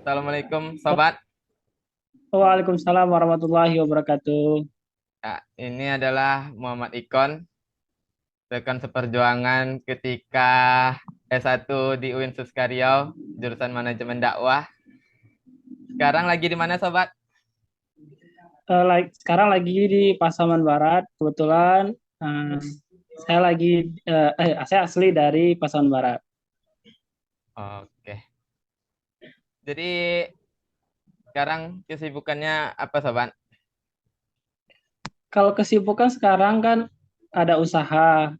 Assalamualaikum sobat. Waalaikumsalam warahmatullahi wabarakatuh. Ya, ini adalah Muhammad Ikon, rekan seperjuangan ketika S1 di UIN Suskaryau, jurusan manajemen dakwah. Sekarang lagi di mana sobat? Sekarang lagi di Pasaman Barat. Kebetulan eh, saya saya asli dari Pasaman Barat. Oke. Jadi sekarang kesibukannya apa sobat? Kalau kesibukan sekarang kan ada usaha,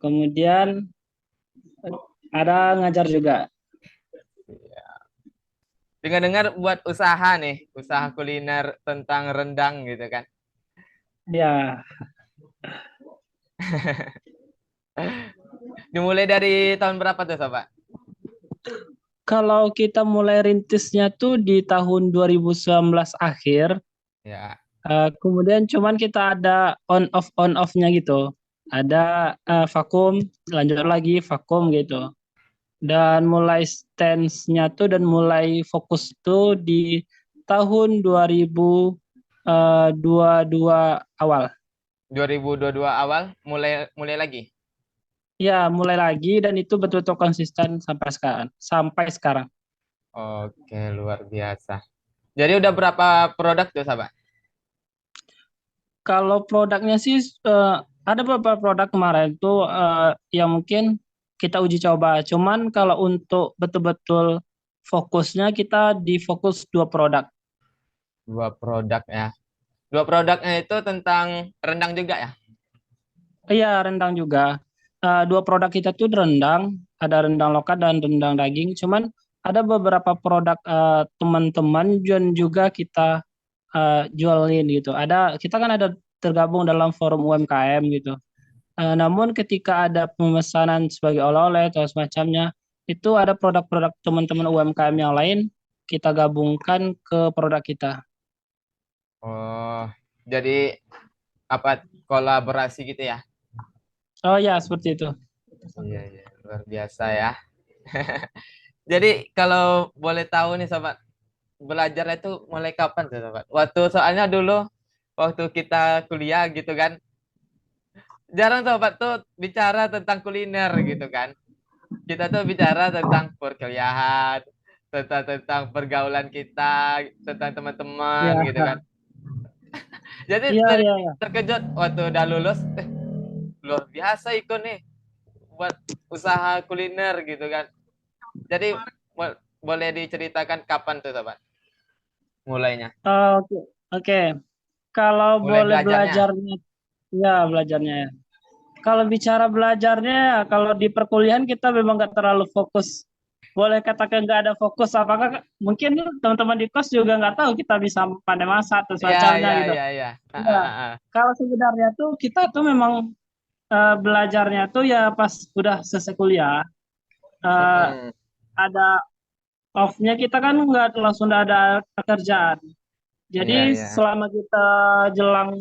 kemudian ada ngajar juga. Dengar-dengar buat usaha nih, usaha kuliner tentang rendang gitu kan. Ya, Dimulai dari tahun berapa tuh sobat? kalau kita mulai rintisnya tuh di tahun 2019 akhir, Ya, kemudian cuman kita ada on off-nya gitu. Ada vakum, lanjut lagi vakum gitu. Dan mulai stance-nya tuh dan mulai fokus tuh di tahun 2022 awal. 2022 awal mulai mulai lagi. Ya, mulai lagi dan itu betul-betul konsisten sampai sekarang. Sampai sekarang. Oke, luar biasa. Jadi udah berapa produk tuh, sahabat? Kalau produknya sih ada beberapa produk kemarin tuh yang mungkin kita uji coba. Cuman kalau untuk betul-betul fokusnya kita di fokus dua produk. Dua produk ya. Dua produknya itu tentang rendang juga ya? Iya, rendang juga. Dua produk kita tuh rendang, ada rendang lokal dan rendang daging. Cuman ada beberapa produk teman-teman dan juga kita jualin gitu. Kita kan ada tergabung dalam forum UMKM gitu. Namun ketika ada pemesanan sebagai oleh-oleh atau semacamnya, itu ada produk-produk teman-teman UMKM yang lain kita gabungkan ke produk kita. Oh, jadi apa kolaborasi gitu ya? Oh ya, seperti itu. Iya, iya, luar biasa ya. Jadi kalau boleh tahu nih, sobat, belajar itu mulai kapan tuh, sobat? Waktu soalnya dulu waktu kita kuliah gitu kan, jarang sobat tuh bicara tentang kuliner gitu kan. Kita tuh bicara tentang perkuliahan, tentang pergaulan kita, tentang teman-teman Ya, gitu kan. Jadi iya, iya, iya. terkejut waktu udah lulus, luar biasa ikut nih buat usaha kuliner gitu kan. Jadi boleh diceritakan kapan tuh sobat mulainya? Oke, oke. Kalau Mulai boleh belajarnya? belajarnya, ya belajarnya ya. Kalau bicara belajarnya, kalau di perkuliahan kita memang nggak terlalu fokus. Boleh katakan nggak ada fokus. Apakah mungkin teman-teman di kos juga nggak tahu kita bisa pandai masak atau Ya, semacamnya ya, gitu. ya, ya. Ya, kalau sebenarnya tuh kita tuh memang belajarnya tuh ya pas udah selesai kuliah. Eh, ada off-nya kita kan nggak langsung ada pekerjaan. Jadi Iya, iya. selama kita jelang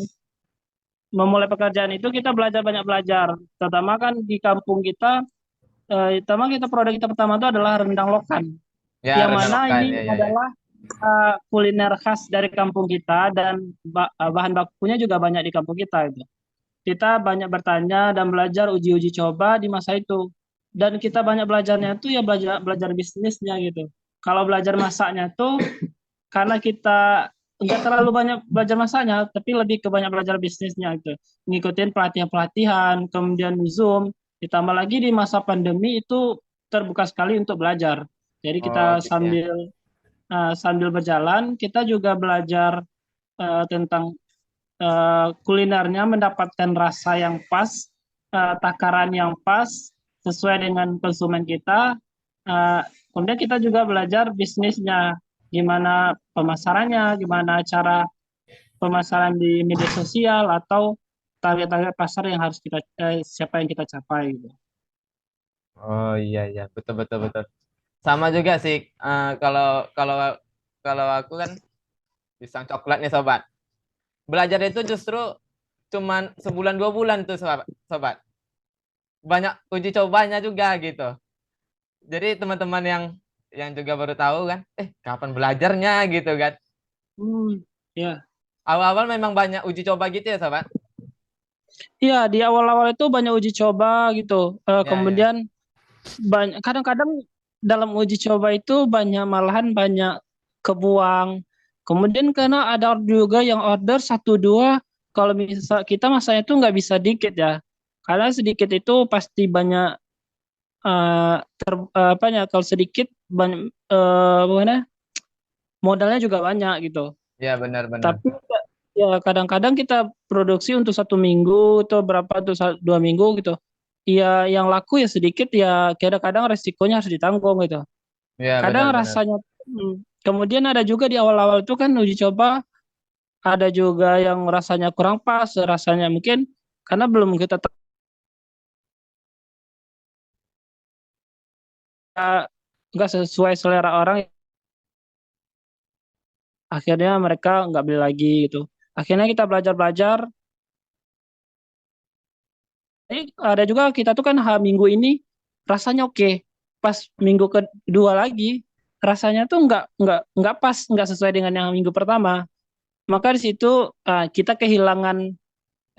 memulai pekerjaan itu kita belajar banyak belajar. Terutama kan di kampung kita, terutama kita produk kita pertama itu adalah rendang lokan. Ya, Yang rendang mana lokal. ini Ya, ya, ya. adalah kuliner khas dari kampung kita dan bahan bakunya juga banyak di kampung kita itu. Kita banyak bertanya dan belajar uji-uji coba di masa itu. Dan kita banyak belajarnya tuh ya belajar belajar bisnisnya gitu. Kalau belajar masaknya tuh karena kita nggak terlalu banyak belajar masaknya, tapi lebih ke banyak belajar bisnisnya gitu. Ngikutin pelatihan-pelatihan, kemudian Zoom, ditambah lagi di masa pandemi itu terbuka sekali untuk belajar. Jadi Oh, kita gitu ya. sambil berjalan, kita juga belajar tentang kulinernya, mendapatkan rasa yang pas, takaran yang pas, sesuai dengan konsumen kita. Eh, Kemudian kita juga belajar bisnisnya, gimana pemasarannya, gimana cara pemasaran di media sosial atau target-target pasar yang harus siapa yang kita capai gitu. Oh, iya, iya. Betul, betul, betul. Sama juga sih. Kalau kalau kalau aku kan pisang coklat nih, sobat. Belajar itu justru cuman sebulan 2 bulan tuh, sobat. Sobat. Banyak uji cobanya juga gitu. Jadi teman-teman yang yang juga baru tahu kan, kapan belajarnya gitu kan. Hmm, ya. Awal-awal memang banyak uji coba gitu ya, sobat? Iya, di awal-awal itu banyak uji coba gitu. Ya, ya. Kemudian banyak kadang-kadang dalam uji coba itu banyak malahan banyak kebuang. Kemudian karena ada juga yang order satu dua, kalau misal kita masanya itu nggak bisa dikit ya. Karena sedikit itu pasti banyak apa ya, kalau sedikit banyak gimana? Modalnya juga banyak gitu. Ya, benar-benar. Tapi ya kadang-kadang kita produksi untuk 1 minggu atau berapa tuh 2 minggu gitu. Ya yang laku ya sedikit ya kadang-kadang resikonya harus ditanggung gitu. Ya, Kadang benar-benar. rasanya kemudian ada juga di awal-awal itu kan uji coba ada juga yang rasanya kurang pas, rasanya mungkin karena belum kita nggak sesuai selera orang, akhirnya mereka nggak beli lagi gitu. Akhirnya kita belajar-belajar. Ada juga kita tuh kan minggu ini rasanya oke. Pas minggu kedua lagi rasanya tuh nggak pas, nggak sesuai dengan yang minggu pertama. Maka di situ kita kehilangan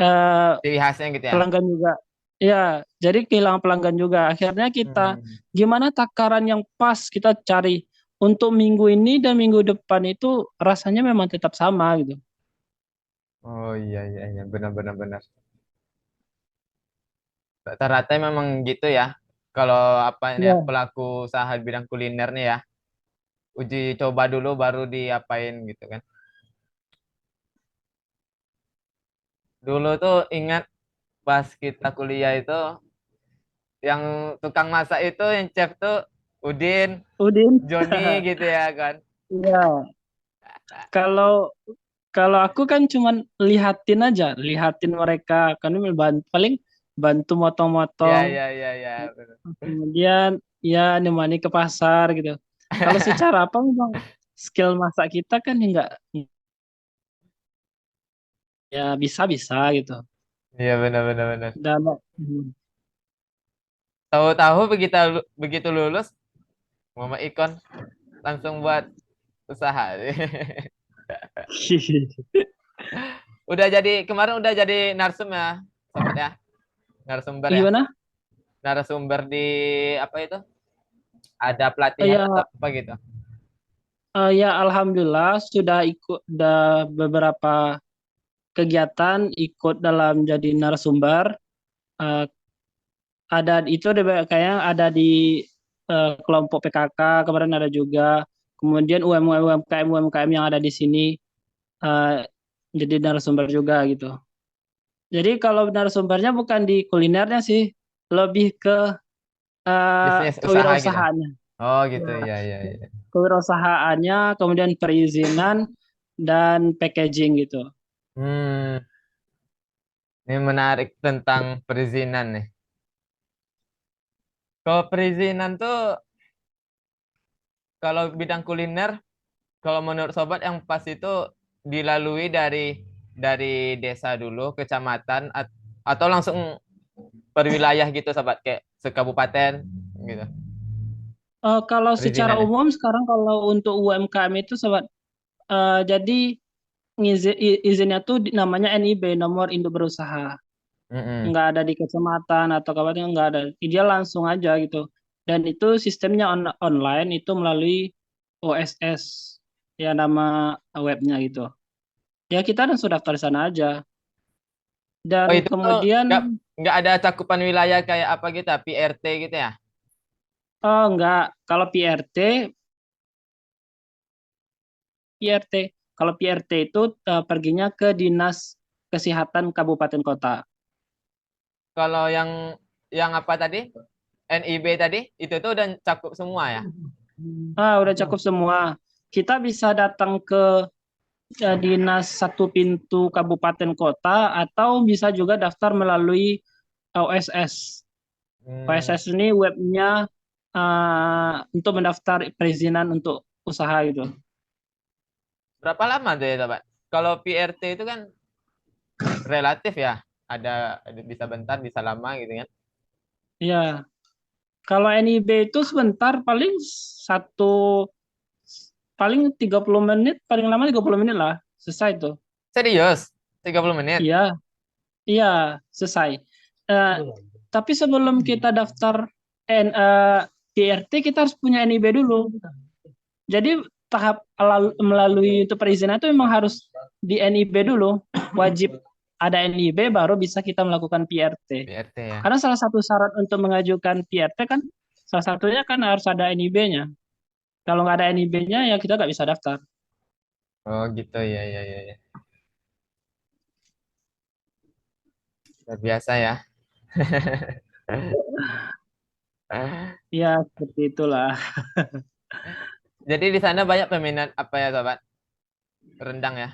eh, Ciri khasnya gitu ya. pelanggan juga. Ya, jadi kehilangan pelanggan juga. Akhirnya kita Hmm. gimana takaran yang pas kita cari untuk minggu ini dan minggu depan itu rasanya memang tetap sama gitu. Oh, iya, iya, iya, benar-benar benar. Rata-rata memang gitu ya. Kalau apa ini ya, Ya. pelaku usaha di bidang kuliner nih ya, uji coba dulu baru diapain gitu kan. Dulu tuh ingat pas kita kuliah itu, yang tukang masak itu, yang chef tuh Udin, Udin. Joni gitu ya kan. Iya. Kalau kalau aku kan cuman lihatin aja, lihatin mereka kan paling bantu Ya, motong-motong, ya, ya, ya, benar. kemudian ya nemani ke pasar gitu. Kalau secara apa memang skill masak kita kan enggak ya bisa-bisa gitu. Iya, benar-benar benar. Dan Tahu-tahu begitu begitu lulus, Mama Ikon langsung buat usaha. Udah jadi kemarin udah jadi narsum ya, sobat ya. Narasumber ya. gimana? Narasumber di apa itu? Ada pelatihan Ya, atau apa gitu. ya alhamdulillah sudah ikut beberapa kegiatan ikut dalam jadi narasumber. Eh, ada itu kayaknya ada di kelompok PKK kemarin ada juga. Kemudian UMKM yang ada di sini eh, jadi narasumber juga gitu. Jadi kalau narasumbernya bukan di kulinernya sih, lebih ke Bisnis usaha gitu. kewirausahaannya. Oh gitu, Ya, iya, iya, iya. kewirausahaannya, kemudian perizinan dan packaging gitu. Hmm, ini menarik tentang perizinan nih. Kalau perizinan tuh, kalau bidang kuliner, kalau menurut sobat yang pas itu dilalui dari desa dulu, kecamatan, atau langsung per wilayah gitu, sobat, kayak sekabupaten gitu. Kalau secara Perizinannya. umum sekarang kalau untuk UMKM itu sobat, jadi izinnya tuh namanya NIB, nomor induk berusaha. Mm-mm. Nggak ada di kecamatan atau kabupaten, nggak ada. Dia langsung aja gitu. Dan itu sistemnya online itu melalui OSS, ya nama webnya gitu. Ya kita langsung daftar di sana aja. Dan Oh, itu tuh kemudian nggak ada cakupan wilayah kayak apa gitu, PRT gitu ya? nggak, kalau PRT, kalau PRT itu perginya ke Dinas Kesehatan Kabupaten Kota. Kalau yang apa tadi? NIB tadi, itu tuh udah cakup semua ya? Udah cukup semua. Kita bisa datang ke dinas satu pintu kabupaten kota atau bisa juga daftar melalui OSS. Hmm. OSS ini webnya untuk mendaftar perizinan untuk usaha gitu. Berapa lama tuh ya, Pak? Kalau PRT itu kan relatif ya, ada bisa bentar, bisa lama gitu kan? Ya, Kalau NIB itu sebentar, satu paling 30 menit, paling lama 30 menit lah, selesai tuh. Serius? 30 menit? Iya, iya, selesai. Eh, tapi sebelum kita daftar PRT, kita harus punya NIB dulu. Jadi tahap melalui untuk perizinan itu memang harus di NIB dulu, wajib ada NIB baru bisa kita melakukan PRT. PRT ya. Karena salah satu syarat untuk mengajukan PRT kan salah satunya kan harus ada NIB-nya. Kalau nggak ada NIB-nya ya kita nggak bisa daftar. Oh gitu ya ya ya ya. Luar biasa ya. Ya seperti itulah. Jadi di sana banyak peminat apa ya, sobat? Rendang ya.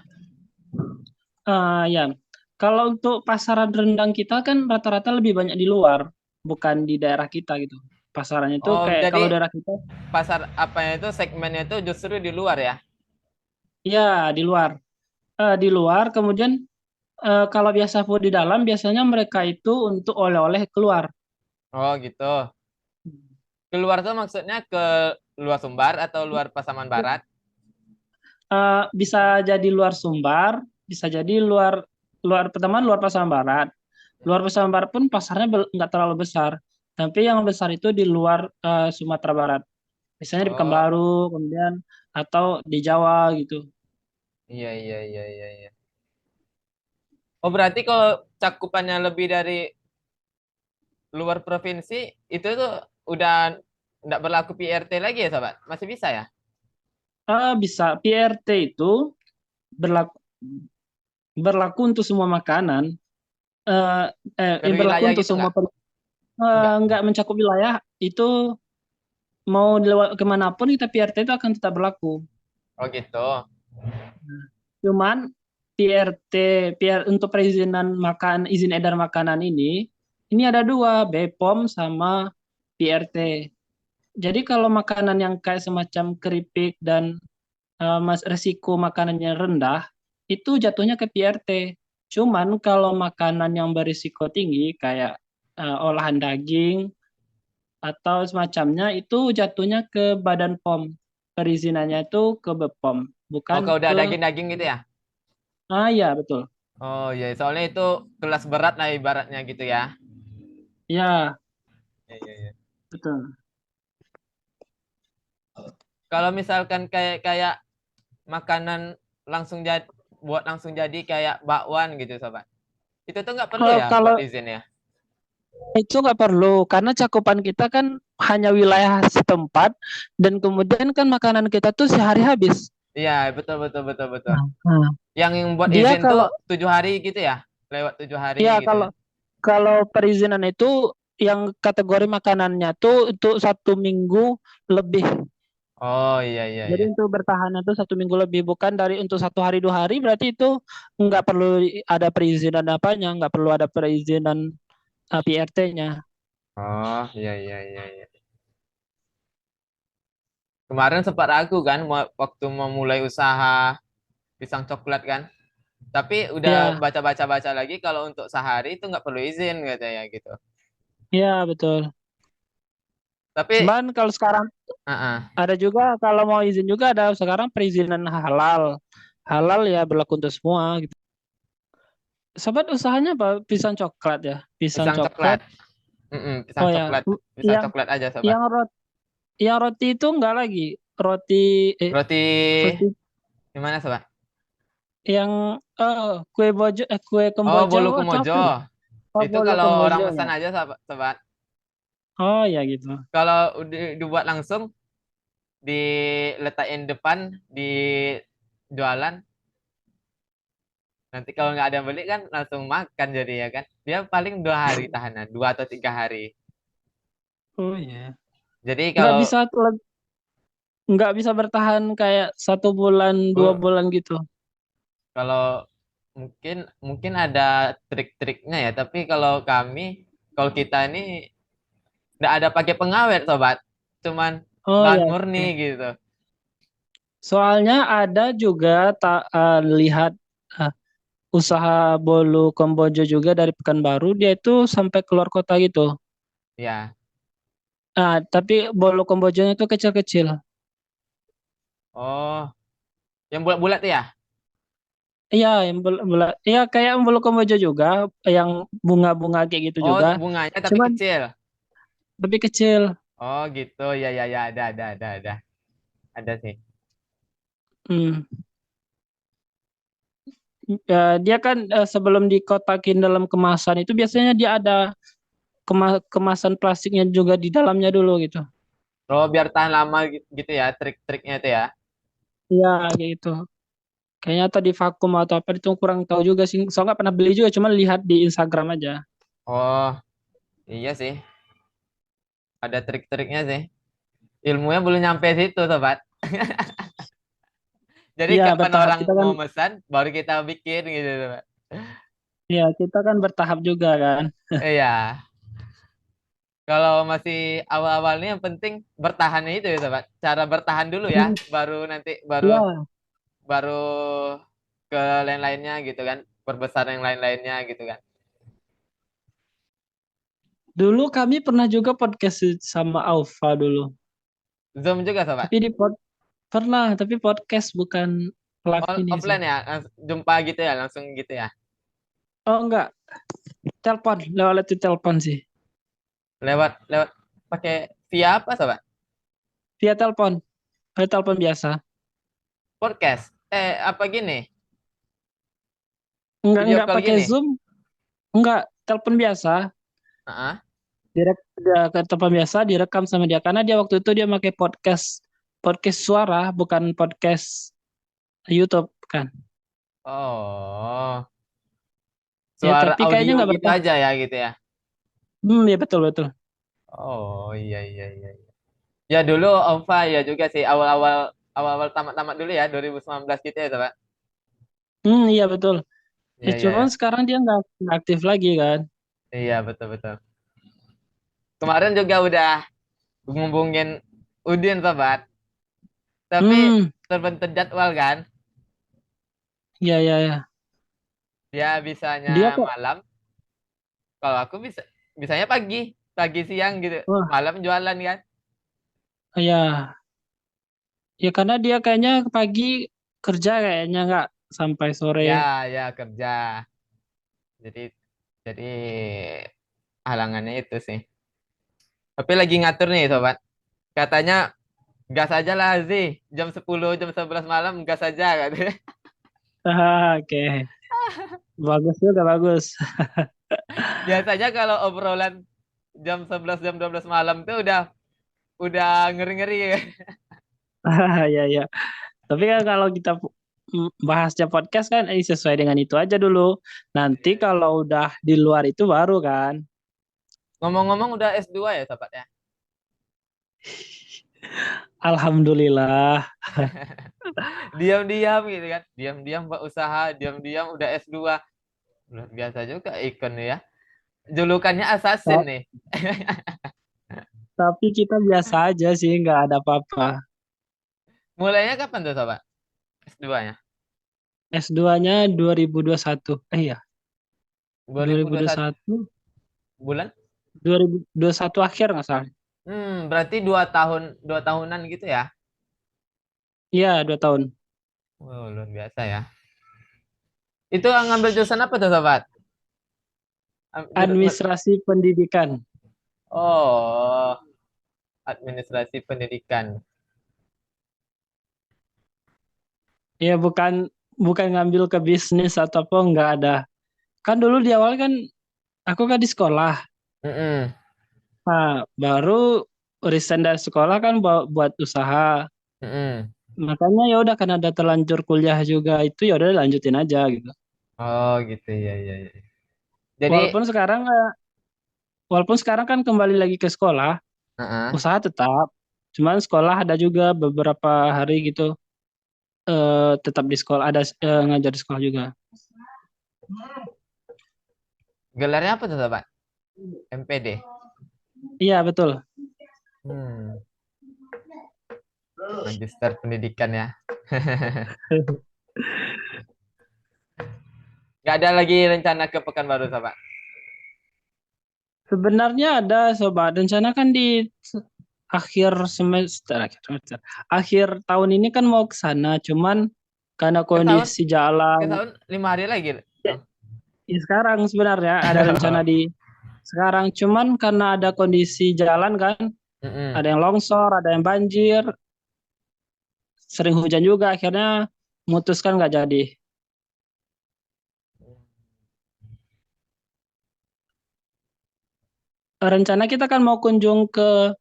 Ya, kalau untuk pasaran rendang kita kan rata-rata lebih banyak di luar, bukan di daerah kita gitu. Pasarannya itu Oh, kayak jadi kalau daerah kita, pasar apanya itu segmennya itu justru di luar ya. ya di luar. Di luar, kemudian kalau biasa food di dalam, biasanya mereka itu untuk oleh-oleh keluar. Oh, gitu. Keluar tuh maksudnya ke luar Sumbar atau luar Pasaman Barat? Bisa jadi luar Sumbar, bisa jadi luar luar pertama luar Pasaman Barat. Luar Pasaman Barat pun pasarnya nggak terlalu besar, tapi yang besar itu di luar Sumatera Barat. Misalnya di Oh, Pekanbaru, kemudian atau di Jawa gitu. iya iya iya iya iya. Oh, berarti kalau cakupannya lebih dari luar provinsi itu tuh udah nggak berlaku PRT lagi ya, sobat? Masih bisa ya? Bisa PRT itu berlaku berlaku untuk semua makanan, eh, Per berlaku wilayah untuk gitu semua nggak? Nggak. nggak mencakup wilayah itu mau dilewat kemanapun kita PRT itu akan tetap berlaku. Oh, gitu. Cuman PRT, untuk perizinan makan, izin edar makanan ini ada dua, BPOM sama PRT. Jadi kalau makanan yang kayak semacam keripik dan resiko makanannya rendah, itu jatuhnya ke PRT. Cuman kalau makanan yang berisiko tinggi kayak olahan daging atau semacamnya itu jatuhnya ke Badan POM. Perizinannya itu ke BPOM, Oh, bukan kalau udah ke. daging-daging gitu ya? Ya betul. Oh iya, soalnya itu kelas berat lah ibaratnya gitu ya. Ya, Iya iya iya. betul. Kalau misalkan kayak kayak makanan langsung jadi buat langsung jadi kayak bakwan gitu, sobat. Itu tuh nggak perlu ya buat Kalau izin ya? itu nggak perlu, karena cakupan kita kan hanya wilayah setempat, dan kemudian kan makanan kita tuh sehari habis. Iya, betul betul betul betul. Nah, Yang buat dia izin tuh kalau 7 hari gitu ya? Lewat 7 hari ya gitu kalau ya? kalau perizinan itu yang kategori makanannya tuh untuk 1 minggu lebih. Oh iya iya Jadi iya. untuk bertahannya tuh 1 minggu lebih, bukan dari untuk 1 hari 2 hari. Berarti itu nggak perlu ada perizinan apanya, nggak perlu ada perizinan PRT-nya. Oh iya iya iya iya. Kemarin sempat ragu kan waktu mau mulai usaha pisang coklat kan. Tapi udah Ya, baca-baca-baca lagi kalau untuk sehari itu nggak perlu izin katanya gitu. ya betul. Tapi Cuman kalau sekarang ah, ada juga, kalau mau izin juga ada sekarang perizinan halal. Halal ya berlaku untuk semua gitu. Sobat usahanya apa? Pisang coklat ya. Pisang pisang coklat. coklat. Pisang Oh ya, coklat. Pisang yang coklat aja sobat. yang roti yang roti itu enggak lagi. Roti Roti roti gimana sobat? yang kue bojo, kue Oh, kemboja bolu atau kumojo. apa ya? Oh, Itu bolu kalau orang kemboja ya. pesan aja sobat. Sobat. Oh ya gitu. Kalau udah dibuat langsung diletakin depan di jualan. Nanti kalau nggak ada yang beli kan langsung makan jadi ya kan. Dia paling 2 hari tahanan, 2 atau 3 hari. Oh ya. Jadi Nggak kalau bisa nggak bisa bertahan kayak 1 bulan, dua oh, bulan gitu. kalau mungkin mungkin ada trik-triknya ya. Tapi kalau kita ini nggak ada pakai pengawet sobat. Cuman Oh bahan ya. murni Oke. gitu. Soalnya ada juga tak lihat eh, usaha bolu Kamboja juga dari Pekanbaru, dia itu sampai keluar kota gitu. Ya. Tapi bolu kembojonya itu kecil-kecil. Oh, yang bulat-bulat tuh ya? Iya, yang bulat. Iya, kayak bolu kemboja juga, yang bunga-bunga kayak gitu Oh, juga. bunganya tapi Cuman kecil. lebih kecil. Oh, gitu. Ya, ya, ya, ada. Ada sih. Hmm. Dia kan sebelum dikotakin dalam kemasan itu biasanya dia ada kemasan plastiknya juga di dalamnya dulu gitu. Oh, biar tahan lama gitu ya, trik-triknya itu ya. Iya, kayak gitu. Kayaknya tadi vakum atau apa itu kurang tahu juga sih. Soalnya nggak pernah beli juga, cuma lihat di Instagram aja. Oh, iya sih. Ada trik-triknya sih. Ilmunya belum nyampe situ, sobat. Jadi Iya, kapan bertahap orang kita kan. mau pesan, baru kita bikin gitu, sobat. Iya, kita kan bertahap juga kan. Iya. Kalau masih awal-awalnya yang penting bertahannya itu ya, sobat. Cara bertahan dulu ya, Hmm, baru nanti baru Iya, baru ke lain-lainnya gitu kan, perbesar yang lain-lainnya gitu kan. dulu kami pernah juga podcast sama Alfa dulu. Zoom juga, sobat. Tapi pernah, tapi podcast bukan live ini sih. Offline ya, jumpa gitu ya, langsung gitu ya. Oh enggak, telepon, lewat itu telepon sih. Lewat lewat pakai via apa, sobat? Via telepon, via telepon biasa. Podcast. Apa gini? Video Enggak call pakai gini? Zoom, enggak, telepon biasa. Heeh. Dia ke telepon biasa direkam sama dia karena dia waktu itu dia pakai podcast podcast suara bukan podcast YouTube kan. Oh, Ya suara tapi kayaknya audio nggak gitu bertahan. aja ya gitu ya. Ya betul betul. Oh, iya. Ya dulu Ova ya juga sih awal-awal tamat-tamat dulu ya 2019 gitu ya, Pak. Iya betul. Ya cuman Iya. sekarang dia nggak aktif lagi kan. Iya, betul. Kemarin juga udah ngubungin Udin, sobat. Tapi Hmm, terbentur jadwal kan. iya. Dia bisanya Dia kok, malam, kalau aku bisanya pagi, pagi siang gitu. wah, Malam jualan kan. ya, ya karena dia kayaknya pagi kerja kayaknya nggak sampai sore. Ya kerja. Jadi jadi halangannya itu sih. Tapi lagi ngatur nih, sobat. Katanya gas aja lah, Zi. Jam 10 jam 11 malam gas aja katanya. Oke, bagus juga bagus. Biasanya kalau obrolan jam 11 jam 12 malam tuh udah ngeri-ngeri ya. Ya. Tapi kan kalau kita bahasnya podcast kan sesuai dengan itu aja dulu. Nanti kalau udah di luar itu baru kan. Ngomong-ngomong udah S2 ya, sobat ya? Alhamdulillah. Diam-diam gitu kan. Diam-diam buat usaha, diam-diam udah S2. Luar biasa juga Ikon ya. Julukannya assassin Ta- nih. Tapi kita biasa aja sih, nggak ada apa-apa. Mulainya kapan tuh, sobat? S2-nya? S2-nya 2021. Iya, 2021 2021, bulan? 2021 akhir nggak salah. Berarti 2 tahunan gitu ya? Iya, 2 tahun. Wow, luar biasa ya. Itu ngambil jurusan apa tuh, sobat? Administrasi pendidikan. Oh, administrasi pendidikan. Ya bukan bukan ngambil ke bisnis atau apa, nggak ada. Kan dulu di awal kan aku kan di sekolah. Mm-mm, Nah, baru resign dari sekolah kan buat usaha. mm-mm. Makanya ya udah karena ada terlanjur kuliah juga itu ya udah lanjutin aja gitu. Oh, gitu ya. Jadi, Walaupun sekarang walaupun sekarang kan kembali lagi ke sekolah, uh-uh. usaha tetap. Cuman sekolah ada juga beberapa hari gitu tetap di sekolah ada ngajar di sekolah juga. Gelarnya apa tuh, sobat? MPD. Iya betul. Hmm, Magister Pendidikan ya. Gak ada lagi rencana ke Pekanbaru, sobat? Sebenarnya ada sobat rencana kan di akhir tahun ini kan mau ke sana, cuman karena Ke tahun kondisi ke jalan tahun 5 hari lagi dong. ya, sekarang sebenarnya ada rencana di sekarang, cuman karena ada kondisi jalan kan, Mm-mm. ada yang longsor, ada yang banjir, sering hujan juga, akhirnya memutuskan nggak jadi. Rencana kita kan mau kunjung ke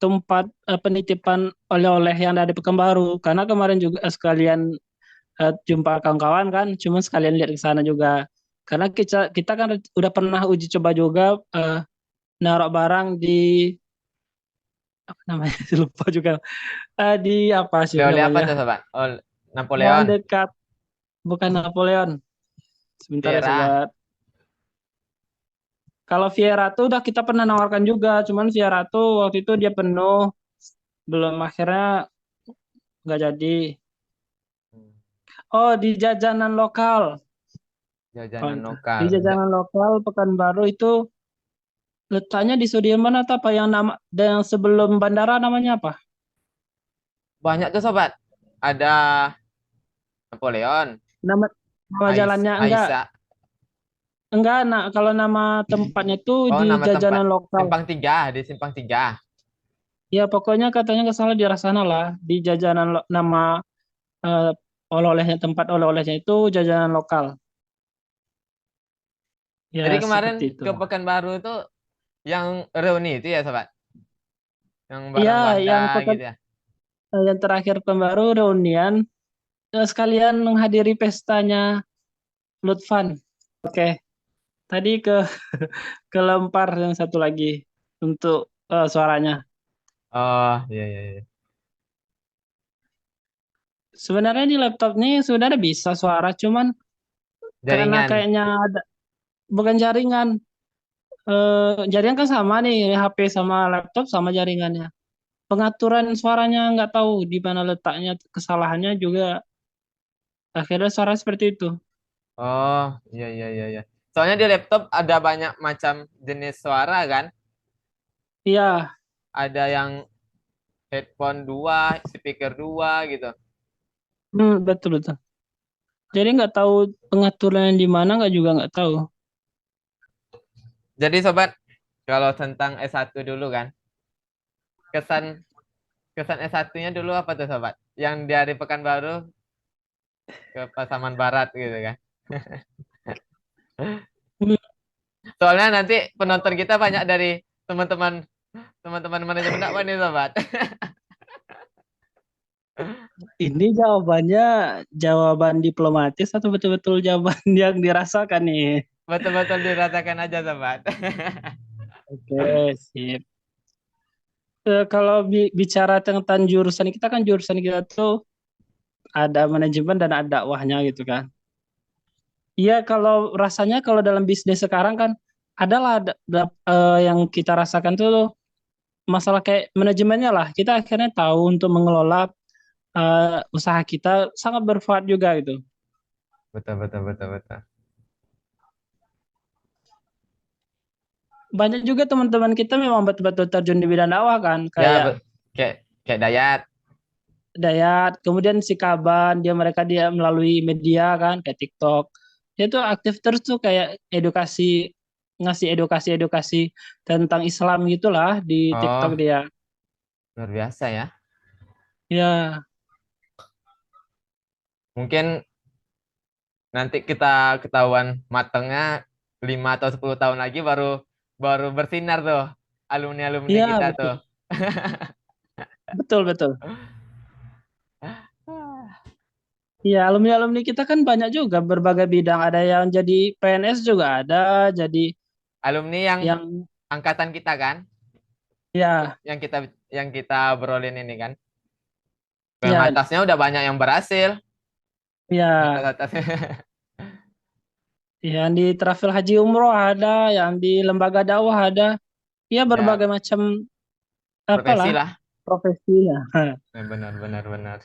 tempat penitipan oleh-oleh yang ada di Pekanbaru, karena kemarin juga sekalian jumpa kawan-kawan kan, cuma sekalian lihat ke sana juga. Karena kita kita kan udah pernah uji coba juga naruh barang di apa namanya lupa juga. Di apa sih Oleh-oleh apa namanya? tuh sobat? Oh, Yang Napoleon, dekat bukan Napoleon. Sebentar ya Viera. sobat. Kalau Viera tuh udah kita pernah nawarkan juga, cuman Viera tuh waktu itu dia penuh, belum akhirnya nggak jadi. Oh, di jajanan lokal. Oh, Jajanan entah. Di lokal. jajanan lokal Pekanbaru itu letaknya di Sudirman atau apa yang nama yang sebelum bandara namanya apa? Banyak tuh sobat. Ada Napoleon, Nama nama jalannya enggak Aisyah. nah kalau nama tempatnya tuh Oh, di nama tempat jajanan lokal. Simpang Tiga, di Simpang Tiga. Ya pokoknya katanya ke sana di arah sana lah di nama eh, oleh-olehnya tempat oleh-olehnya itu jajanan lokal. Jadi Ya kemarin seperti ke itulah. Pekanbaru itu yang reuni itu ya sobat, yang Iya, bareng Wanda gitu ya. yang terakhir Pekanbaru reunian sekalian menghadiri pestanya Lutfan. Oke, tadi kelempar yang satu lagi untuk suaranya. Oh, iya iya iya. Sebenarnya di laptop nih sebenarnya bisa suara, cuman karena Jaringan. kayaknya ada bukan jaringan. Jaringan kan sama nih, HP sama laptop sama jaringannya. Pengaturan suaranya nggak tahu di mana letaknya, kesalahannya juga akhirnya suara seperti itu. Oh, iya iya iya iya. Soalnya di laptop ada banyak macam jenis suara kan. Iya, Ada yang headphone dua, speaker dua gitu. betul betul. Jadi nggak tahu pengaturan di mana nggak juga nggak tahu. Jadi sobat, kalau tentang S1 dulu kan, kesan kesan S1-nya dulu apa tuh sobat? Yang dari Pekanbaru ke Pasaman Barat gitu kan. Hmm, Soalnya nanti penonton kita banyak dari teman-teman teman-teman manajemen dakwah nih sobat. Ini jawabannya jawaban diplomatis atau betul-betul jawaban yang dirasakan nih? Betul-betul dirasakan aja sobat. Oke, sip. Kalau bicara tentang jurusan kita kan jurusan kita tuh ada manajemen dan ada dakwahnya gitu kan. Iya, kalau rasanya kalau dalam bisnis sekarang kan adalah yang kita rasakan tuh masalah kayak manajemennya lah. Kita akhirnya tahu untuk mengelola usaha kita sangat bermanfaat juga gitu. Betul betul betul betul. Banyak juga teman-teman kita memang betul-betul terjun di bidang dakwah kan, Ya kayak kayak kayak Dayat. Dayat, kemudian si Kaban, dia melalui media kan, kayak TikTok. Dia tuh aktif terus tuh kayak ngasih edukasi-edukasi tentang Islam gitulah di TikTok Oh, dia. luar biasa ya. Ya, Mungkin nanti kita ketahuan matengnya 5 atau 10 tahun lagi baru baru bersinar tuh alumni-alumni iya kita tuh. betul, betul betul. Iya, alumni-alumni kita kan banyak juga berbagai bidang. Ada yang jadi PNS juga ada, jadi Alumni yang yang angkatan kita kan, ya, yang kita berolin ini kan. Yang ya, atasnya udah banyak yang berhasil. ya, Atas-atasnya. yang di travel haji umroh ada, yang di lembaga dakwah ada. Ya Ya, berbagai macam profesi apalah lah. profesinya. Benar benar benar.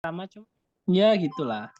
sama cuma ya gitulah.